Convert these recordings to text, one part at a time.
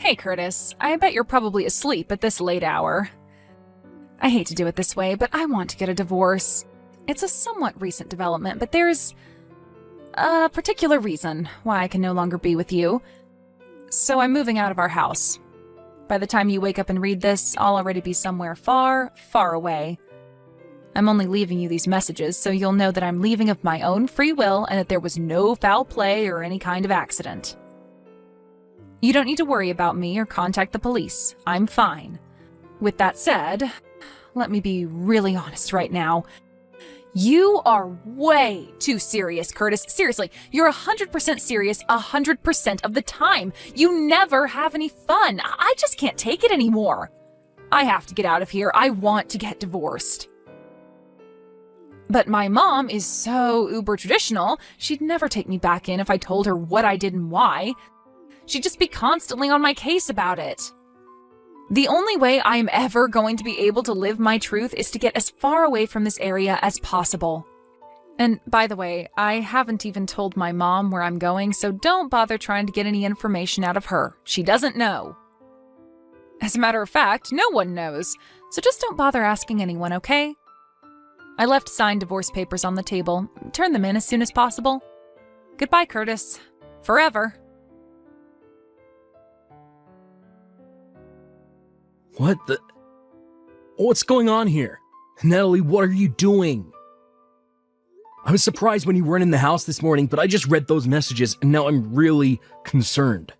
Hey, Curtis. I bet you're probably asleep at this late hour. I hate to do it this way, but I want to get a divorce. It's a somewhat recent development, but there's a particular reason why I can no longer be with you. So I'm moving out of our house. By the time you wake up and read this, I'll already be somewhere far, far away. I'm only leaving you these messages so you'll know that I'm leaving of my own free will and that there was no foul play or any kind of accident. You don't need to worry about me or contact the police. I'm fine. With that said, let me be really honest right now. You are way too serious, Curtis. Seriously, you're 100% serious 100% of the time. You never have any fun. I just can't take it anymore. I have to get out of here. I want to get divorced. But my mom is so uber traditional, she'd never take me back in if I told her what I did and why. She'd just be constantly on my case about it. The only way I'm ever going to be able to live my truth is to get as far away from this area as possible. And by the way, I haven't even told my mom where I'm going, so don't bother trying to get any information out of her. She doesn't know. As a matter of fact, no one knows, so just don't bother asking anyone, okay? I left signed divorce papers on the table. Turn them in as soon as possible. Goodbye, Curtis. Forever. What the? What's going on here? Natalie, what are you doing? I was surprised when you weren't in the house this morning, but I just read those messages and now I'm really concerned.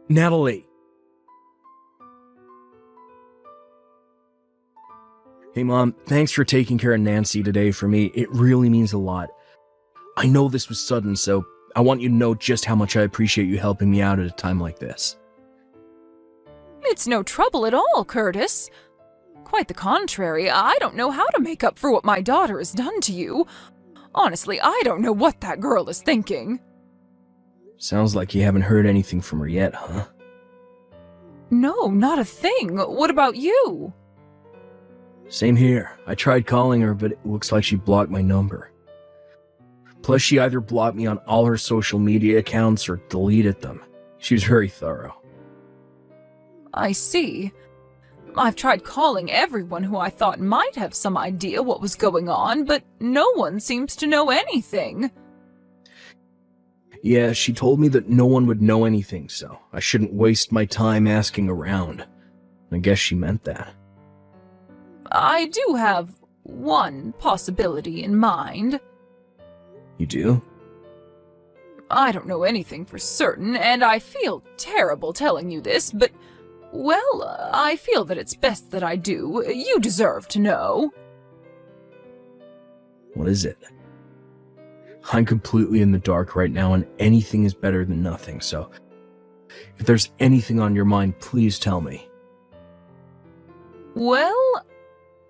Natalie. Hey Mom, thanks for taking care of Nancy today for me. It really means a lot. I know this was sudden, so I want you to know just how much I appreciate you helping me out at a time like this. It's no trouble at all, Curtis. Quite the contrary, I don't know how to make up for what my daughter has done to you. Honestly, I don't know what that girl is thinking. Sounds like you haven't heard anything from her yet, huh? No, not a thing. What about you? Same here. I tried calling her, but it looks like she blocked my number. Plus, she either blocked me on all her social media accounts or deleted them. She was very thorough. I see. I've tried calling everyone who I thought might have some idea what was going on, but no one seems to know anything. Yeah, she told me that no one would know anything, so I shouldn't waste my time asking around. I guess she meant that. I do have one possibility in mind. You do? I don't know anything for certain, and I feel terrible telling you this, but, well, I feel that it's best that I do. You deserve to know. What is it? I'm completely in the dark right now, and anything is better than nothing, so if there's anything on your mind, please tell me. Well,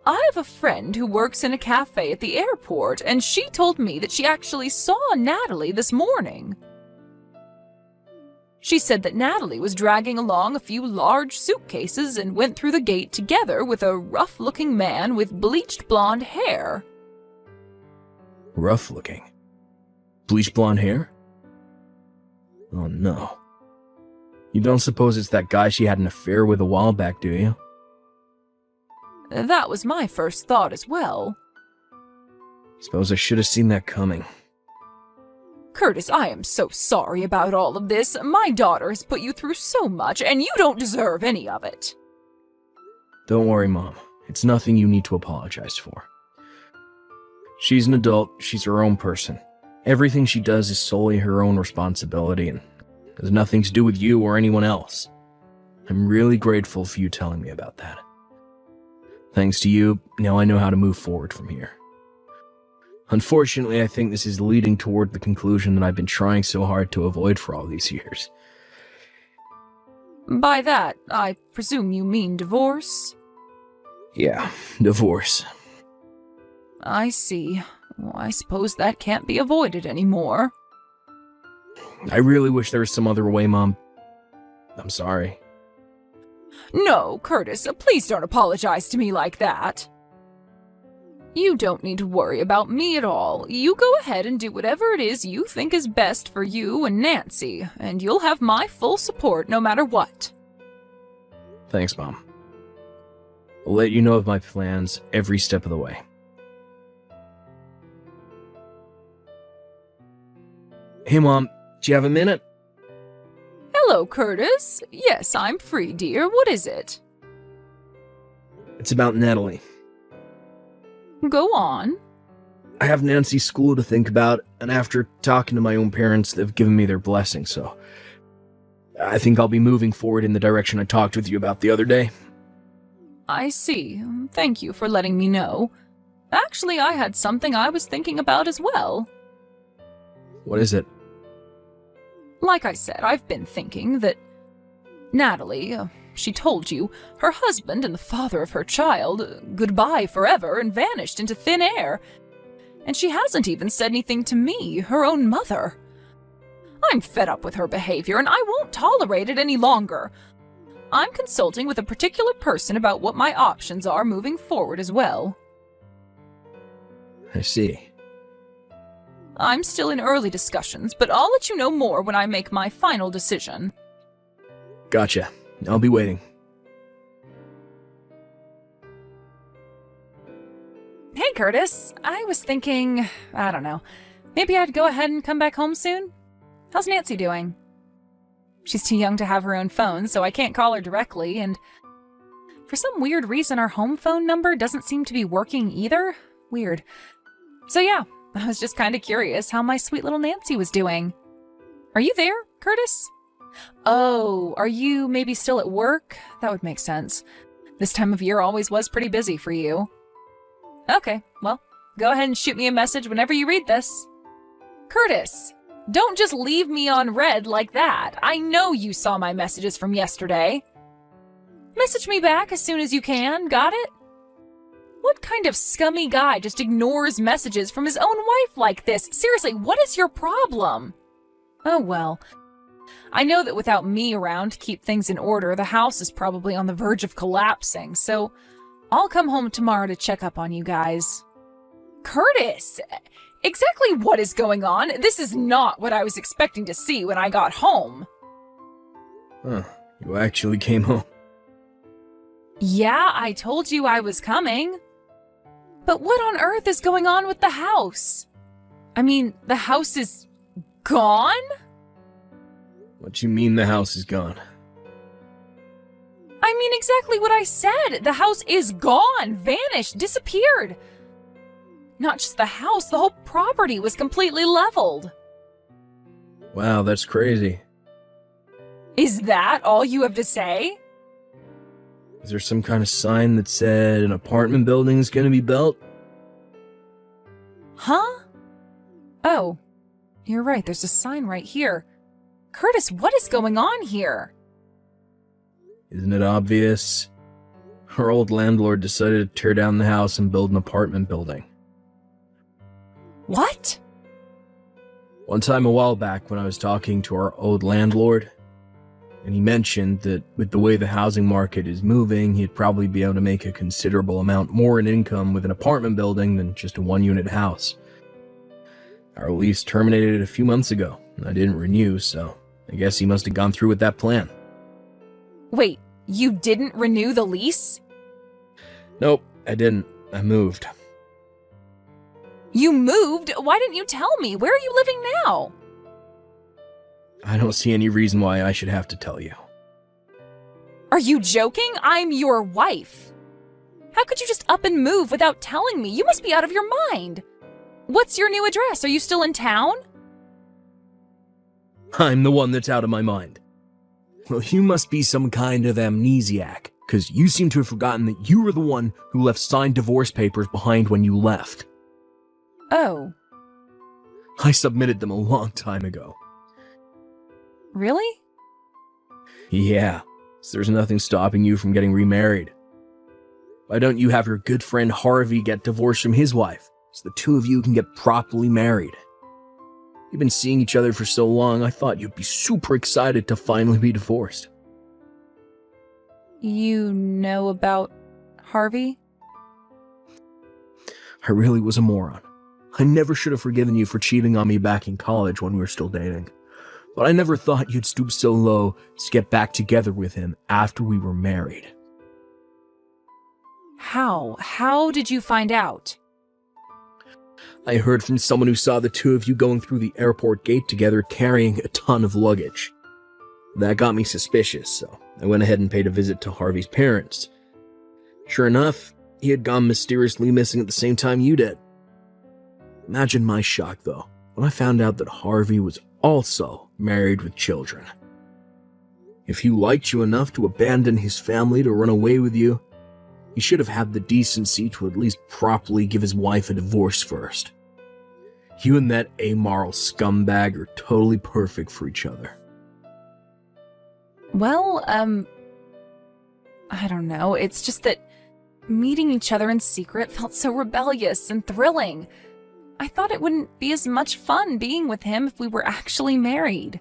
I have a friend who works in a cafe at the airport, and she told me that she actually saw Natalie this morning. She said that Natalie was dragging along a few large suitcases and went through the gate together with a rough-looking man with bleached blonde hair. Rough-looking? Bleached blonde hair? Oh no. You don't suppose it's that guy she had an affair with a while back, do you? That was my first thought as well. Suppose I should have seen that coming. Curtis, I am so sorry about all of this. My daughter has put you through so much, and you don't deserve any of it. Don't worry, Mom. It's nothing you need to apologize for. She's an adult. She's her own person. Everything she does is solely her own responsibility and has nothing to do with you or anyone else. I'm really grateful for you telling me about that. Thanks to you, now I know how to move forward from here. Unfortunately, I think this is leading toward the conclusion that I've been trying so hard to avoid for all these years. By that, I presume you mean divorce? Yeah, divorce. I see. Well, I suppose that can't be avoided anymore. I really wish there was some other way, Mom. I'm sorry. No, Curtis, please don't apologize to me like that. You don't need to worry about me at all. You go ahead and do whatever it is you think is best for you and Nancy, and you'll have my full support no matter what. Thanks, Mom. I'll let you know of my plans every step of the way. Hey, Mom, do you have a minute? Hello, Curtis. Yes, I'm free, dear. What is it? It's about Natalie. Go on. I have Nancy's school to think about, and after talking to my own parents, they've given me their blessing, so I think I'll be moving forward in the direction I talked with you about the other day. I see. Thank you for letting me know. Actually, I had something I was thinking about as well. What is it? Like I said, I've been thinking that Natalie, she told you, her husband and the father of her child, goodbye forever and vanished into thin air. And she hasn't even said anything to me, her own mother. I'm fed up with her behavior, and I won't tolerate it any longer. I'm consulting with a particular person about what my options are moving forward as well. I see. I'm still in early discussions, but I'll let you know more when I make my final decision. Gotcha. I'll be waiting. Hey, Curtis. I was thinking, I don't know, maybe I'd go ahead and come back home soon? How's Nancy doing? She's too young to have her own phone, so I can't call her directly, and for some weird reason, our home phone number doesn't seem to be working either. Weird. So yeah, I was just kind of curious how my sweet little Nancy was doing. Are you there, Curtis? Oh, are you maybe still at work? That would make sense. This time of year always was pretty busy for you. Okay, well, go ahead and shoot me a message whenever you read this. Curtis, don't just leave me on red like that. I know you saw my messages from yesterday. Message me back as soon as you can, got it? What kind of scummy guy just ignores messages from his own wife like this? Seriously, what is your problem? Oh well. I know that without me around to keep things in order, the house is probably on the verge of collapsing, so I'll come home tomorrow to check up on you guys. Curtis! Exactly what is going on? This is not what I was expecting to see when I got home. Huh, you actually came home. Yeah, I told you I was coming. But what on earth is going on with the house? I mean, the house is gone? What you mean the house is gone? I mean exactly what I said. The house is gone, vanished, disappeared. Not just the house, the whole property was completely leveled. Wow, that's crazy. Is that all you have to say? Is there some kind of sign that said an apartment building is gonna be built? Huh? Oh, you're right, there's a sign right here. Curtis, what is going on here? Isn't it obvious? Our old landlord decided to tear down the house and build an apartment building. What? One time a while back when I was talking to our old landlord, and he mentioned that with the way the housing market is moving, he'd probably be able to make a considerable amount more in income with an apartment building than just a one-unit house. Our lease terminated a few months ago, and I didn't renew, so I guess he must have gone through with that plan. Wait, you didn't renew the lease? Nope, I didn't. I moved. You moved? Why didn't you tell me? Where are you living now? I don't see any reason why I should have to tell you. Are you joking? I'm your wife. How could you just up and move without telling me? You must be out of your mind. What's your new address? Are you still in town? I'm the one that's out of my mind. Well, you must be some kind of amnesiac, because you seem to have forgotten that you were the one who left signed divorce papers behind when you left. Oh. I submitted them a long time ago. Really? Yeah, so there's nothing stopping you from getting remarried. Why don't you have your good friend Harvey get divorced from his wife, so the two of you can get properly married? You've been seeing each other for so long, I thought you'd be super excited to finally be divorced. You know about Harvey? I really was a moron. I never should have forgiven you for cheating on me back in college when we were still dating. But I never thought you'd stoop so low to get back together with him after we were married. How? How did you find out? I heard from someone who saw the two of you going through the airport gate together carrying a ton of luggage. That got me suspicious, so I went ahead and paid a visit to Harvey's parents. Sure enough, he had gone mysteriously missing at the same time you did. Imagine my shock, though, when I found out that Harvey was also married with children. If he liked you enough to abandon his family to run away with you, he should have had the decency to at least properly give his wife a divorce first. You and that amoral scumbag are totally perfect for each other. Well, I don't know. It's just that meeting each other in secret felt so rebellious and thrilling. I thought it wouldn't be as much fun being with him if we were actually married.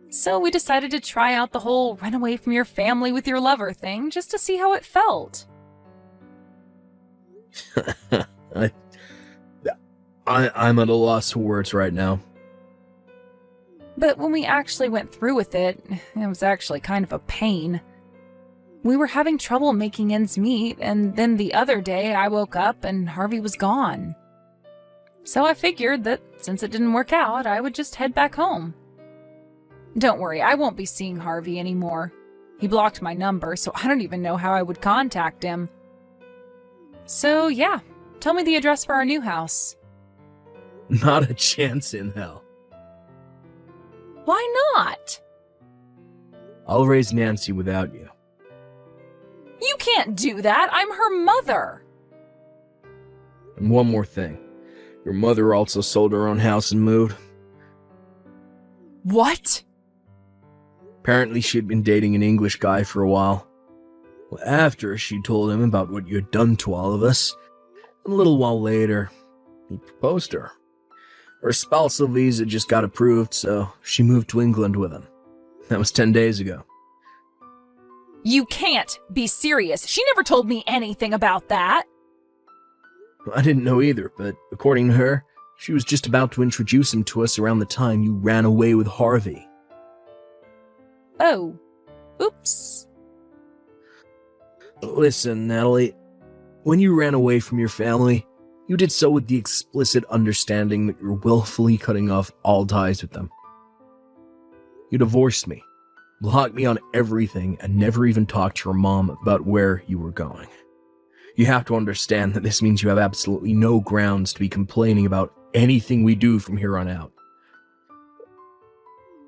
So we decided to try out the whole run away from your family with your lover thing just to see how it felt. I'm at a loss for words right now. But when we actually went through with it, it was actually kind of a pain. We were having trouble making ends meet, and then the other day I woke up and Harvey was gone. So I figured that since it didn't work out, I would just head back home. Don't worry, I won't be seeing Harvey anymore. He blocked my number, so I don't even know how I would contact him. So yeah, tell me the address for our new house. Not a chance in hell. Why not? I'll raise Nancy without you. You can't do that. I'm her mother. And one more thing. Your mother also sold her own house and moved. What? Apparently she'd been dating an English guy for a while. Well, after she told him about what you had done to all of us, and a little while later, he proposed to her. Her spousal visa just got approved, so she moved to England with him. That was 10 days ago. You can't be serious. She never told me anything about that. I didn't know either, but according to her, she was just about to introduce him to us around the time you ran away with Harvey. Oh. Oops. Listen, Natalie, when you ran away from your family, you did so with the explicit understanding that you're willfully cutting off all ties with them. You divorced me, blocked me on everything, and never even talked to your mom about where you were going. You have to understand that this means you have absolutely no grounds to be complaining about anything we do from here on out.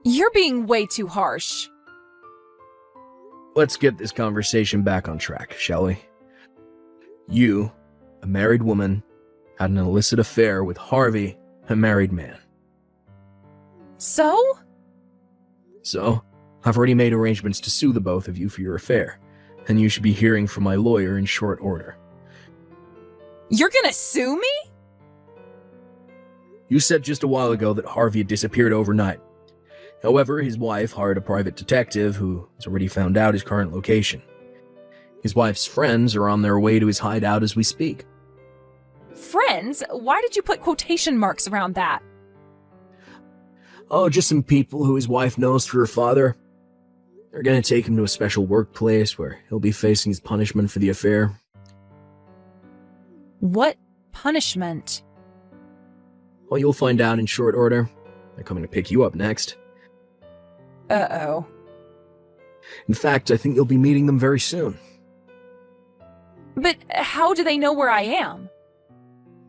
You're being way too harsh. Let's get this conversation back on track, shall we? You, a married woman, had an illicit affair with Harvey, a married man. So? So, I've already made arrangements to sue the both of you for your affair, and you should be hearing from my lawyer in short order. You're gonna sue me? You said just a while ago that Harvey had disappeared overnight. However, his wife hired a private detective who has already found out his current location. His wife's friends are on their way to his hideout as we speak. Friends? Why did you put quotation marks around that? Oh, just some people who his wife knows through her father. They're gonna take him to a special workplace where he'll be facing his punishment for the affair. What punishment? Well, you'll find out in short order. They're coming to pick you up next. Uh-oh. In fact, I think you'll be meeting them very soon. But how do they know where I am?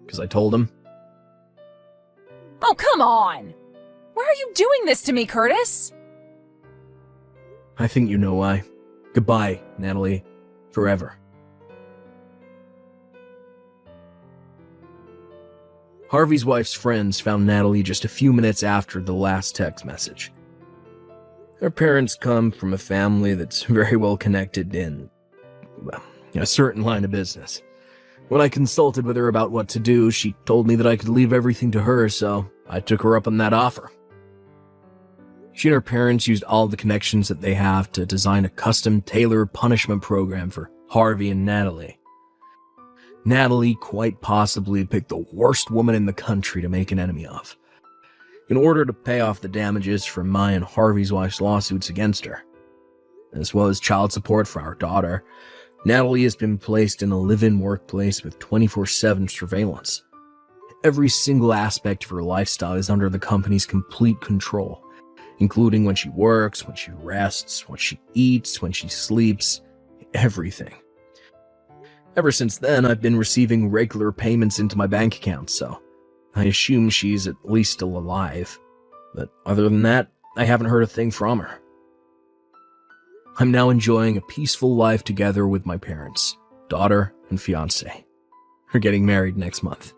Because I told them. Oh, come on! Why are you doing this to me, Curtis? I think you know why. Goodbye, Natalie. Forever. Harvey's wife's friends found Natalie just a few minutes after the last text message. Her parents come from a family that's very well connected in, well, a certain line of business. When I consulted with her about what to do, she told me that I could leave everything to her, so I took her up on that offer. She and her parents used all the connections that they have to design a custom tailored punishment program for Harvey and Natalie. Natalie quite possibly picked the worst woman in the country to make an enemy of, in order to pay off the damages from my and Harvey's wife's lawsuits against her. As well as child support for our daughter, Natalie has been placed in a live-in workplace with 24/7 surveillance. Every single aspect of her lifestyle is under the company's complete control, including when she works, when she rests, what she eats, when she sleeps, everything. Ever since then, I've been receiving regular payments into my bank account, so I assume she's at least still alive. But other than that, I haven't heard a thing from her. I'm now enjoying a peaceful life together with my parents, daughter, and fiancé. We're getting married next month.